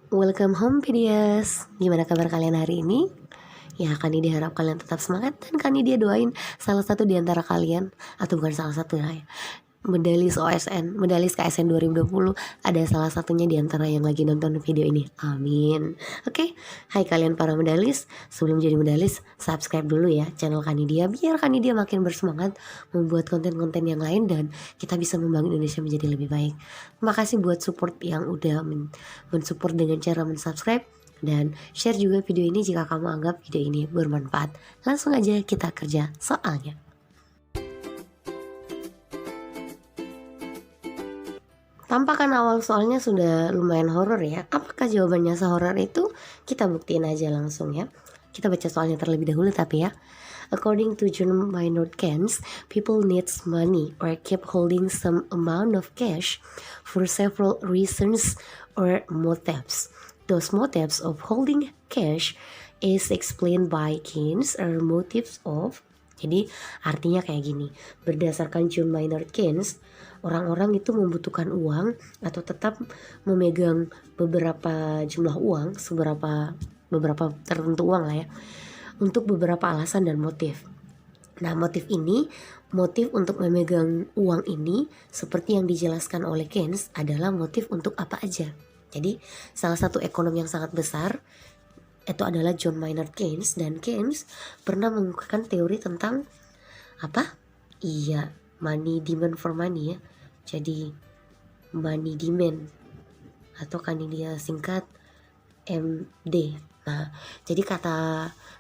Welcome home Pidias. Gimana kabar kalian hari ini? Ya, Kani diharap kalian tetap semangat. Dan Kani dia doain salah satu di antara kalian, atau bukan salah satu lah ya, medalis KSN 2020, ada salah satunya di antara yang lagi nonton video ini. Amin. Oke, hai kalian para medalis. Sebelum jadi medalis, subscribe dulu ya channel Kanidia, biar Kanidia makin bersemangat membuat konten-konten yang lain dan kita bisa membangun Indonesia menjadi lebih baik. Terima kasih buat support yang udah mensupport dengan cara mensubscribe dan share juga video ini jika kamu anggap video ini bermanfaat. Langsung aja kita kerja soalnya. Tampakan awal soalnya sudah lumayan horor ya. Apakah jawabannya sehoror itu? Kita buktiin aja langsung ya. Kita baca soalnya terlebih dahulu tapi ya. According to John Maynard Keynes, people needs money or keep holding some amount of cash for several reasons or motives. Those motives of holding cash is explained by Keynes or motives of. Jadi artinya kayak gini. Berdasarkan John Maynard Keynes, orang-orang itu membutuhkan uang atau tetap memegang beberapa jumlah uang, beberapa tertentu uang lah ya, untuk beberapa alasan dan motif. Nah, motif untuk memegang uang ini seperti yang dijelaskan oleh Keynes adalah motif untuk apa aja. Jadi salah satu ekonom yang sangat besar itu adalah John Maynard Keynes, dan Keynes pernah mengemukakan teori tentang apa? Iya, money demand for money ya. Jadi money demand atau kan dia singkat MD. Nah, jadi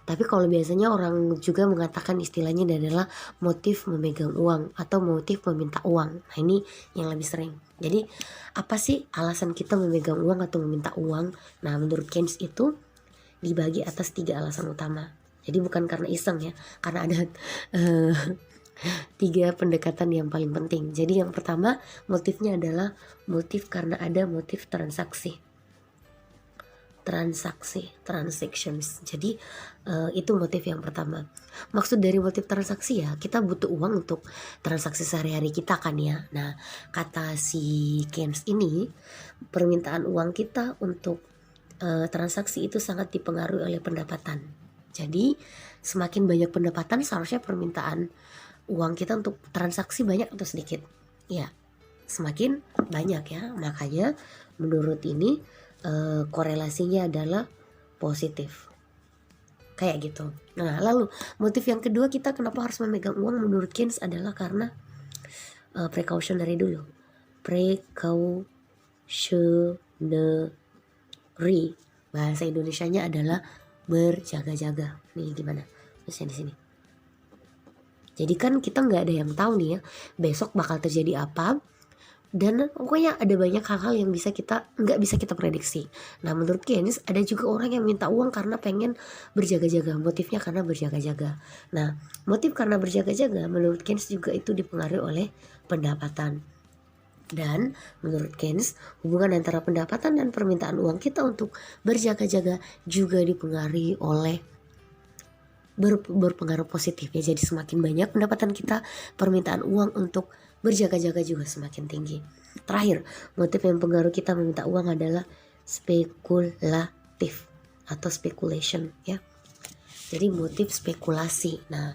tapi kalau biasanya orang juga mengatakan istilahnya adalah motif memegang uang atau motif meminta uang. Nah, ini yang lebih sering. Jadi apa sih alasan kita memegang uang atau meminta uang? Nah, menurut Keynes itu dibagi atas 3 alasan utama. Jadi bukan karena iseng ya, karena ada 3 pendekatan yang paling penting. Jadi yang pertama motifnya adalah motif karena ada motif transactions. Jadi itu motif yang pertama. Maksud dari motif transaksi ya, kita butuh uang untuk transaksi sehari-hari kita kan ya. Nah, kata si Keynes ini, permintaan uang kita untuk transaksi itu sangat dipengaruhi oleh pendapatan. Jadi semakin banyak pendapatan, seharusnya permintaan uang kita untuk transaksi banyak atau sedikit? Ya, semakin banyak ya. Makanya menurut ini korelasinya adalah positif. Kayak gitu. Nah, lalu motif yang kedua kita kenapa harus memegang uang menurut Keynes adalah karena precautionary dulu. Bahasa Indonesianya adalah berjaga-jaga. Nih gimana? Bisa di sini. Jadi kan kita nggak ada yang tahu nih ya besok bakal terjadi apa, dan pokoknya ada banyak hal-hal yang nggak bisa kita prediksi. Nah, menurut Keynes ada juga orang yang minta uang karena pengen berjaga-jaga, motifnya karena berjaga-jaga. Nah, motif karena berjaga-jaga menurut Keynes juga itu dipengaruhi oleh pendapatan. Dan menurut Keynes, hubungan antara pendapatan dan permintaan uang kita untuk berjaga-jaga juga dipengaruhi oleh berpengaruh positif ya. Jadi semakin banyak pendapatan kita, permintaan uang untuk berjaga-jaga juga semakin tinggi. Terakhir, motif yang pengaruh kita meminta uang adalah spekulatif atau speculation ya. Jadi motif spekulasi. Nah,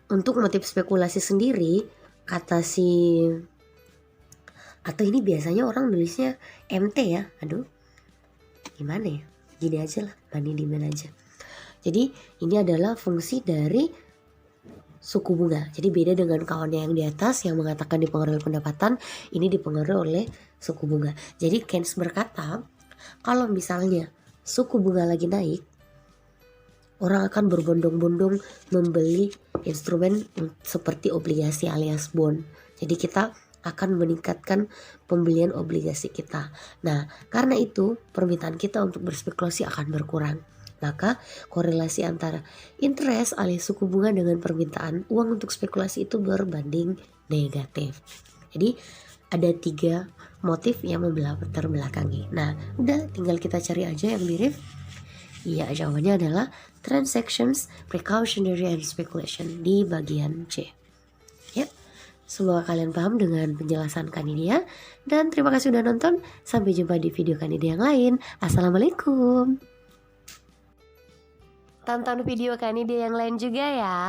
untuk motif spekulasi sendiri kata atau ini biasanya orang nulisnya MT ya. Aduh, gimana ya? Gini aja lah, money demand aja. Jadi ini adalah fungsi dari suku bunga. Jadi beda dengan kawannya yang di atas yang mengatakan dipengaruhi oleh pendapatan, ini dipengaruhi oleh suku bunga. Jadi Keynes berkata, kalau misalnya suku bunga lagi naik, orang akan berbondong-bondong membeli instrumen seperti obligasi alias bond. Jadi kita akan meningkatkan pembelian obligasi kita. Nah, karena itu permintaan kita untuk berspekulasi akan berkurang. Maka korelasi antara interest alias suku bunga dengan permintaan uang untuk spekulasi itu berbanding negatif. Jadi ada 3 motif yang terbelakangi. Nah, udah tinggal kita cari aja yang mirip. Iya, jawabannya adalah transactions, precautionary, and speculation di bagian C. Ya, Semoga kalian paham dengan penjelasan Kanidia. Dan terima kasih sudah nonton. Sampai jumpa di video Kanidia yang lain. Assalamualaikum. Tonton video Kanidia yang lain juga ya.